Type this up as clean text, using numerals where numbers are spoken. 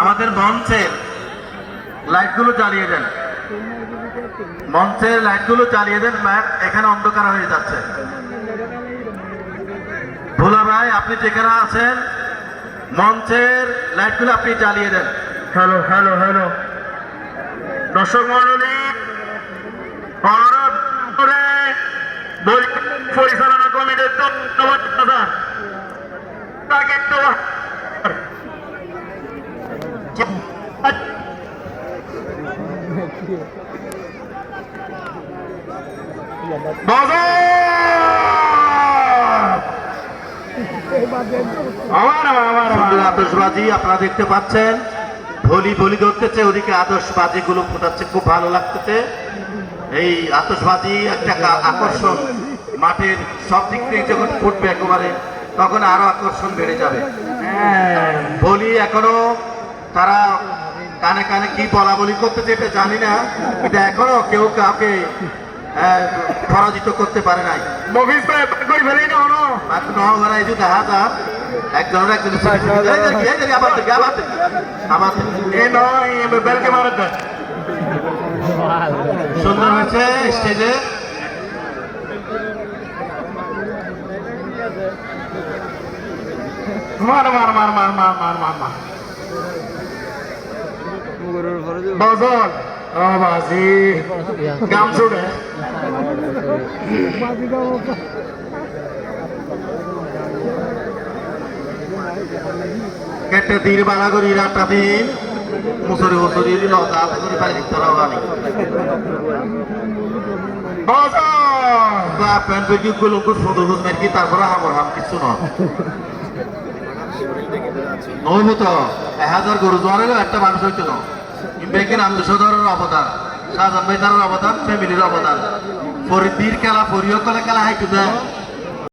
আমাদের মঞ্চের লাইটগুলো জ্বালিয়ে দেন, মঞ্চের লাইটগুলো জ্বালিয়ে দেন। ম্যাপ এখানে অন্ধকার হয়ে যাচ্ছে। ভোলা ভাই, আপনি যেখানে আছেন মঞ্চের লাইটগুলো আপনি জ্বালিয়ে দেন। হ্যালো হ্যালো হ্যালো দর্শক মন্ডলী, পরিচালনা কমিটির আতশবাজি আপনারা দেখতে পাচ্ছেন, ভলি ভলি ধরতেছে, ওদিকে আতশবাজি গুলো ফুটাচ্ছে, খুব ভালো লাগতেছে। এই আতশবাজি একটা আকর্ষণ, মাঠের সব দিক থেকে যখন ফুটবে একেবারে তখন আরো আকর্ষণ বেড়ে যাবে। ভলি এখনো তারা কানে কানে কি বলা বলি করতেছে এটা জানি না, কিন্তু এখনো কেউ কাউকে পরাজিত করতে পারে নাই। দেখা যাক একজনের সুন্দর হয়েছে স্টেজে। মার মার মার মার মার মার মার মার বজল ও বাজি গাম ছুড়ে কেটে দিন বালা করি রাতটা দিন মুসরি মুসরি লতা মুসরি পাই দিতে রানি বা প্যান্ট বেগি গুলো সুন্দর হুজমের কি তারপরে হামর হাম কিছু না নইব তো 1000 গরু জোয়ারেরও একটা মানুষ হইতো না। ব্যাংকের আন্দোলনের অবদান, শাহজাহান ভাই তার অবদান, ফ্যামিলির অবদান, পরিধির খেলা পরিও খেলা হাইটু দেয়।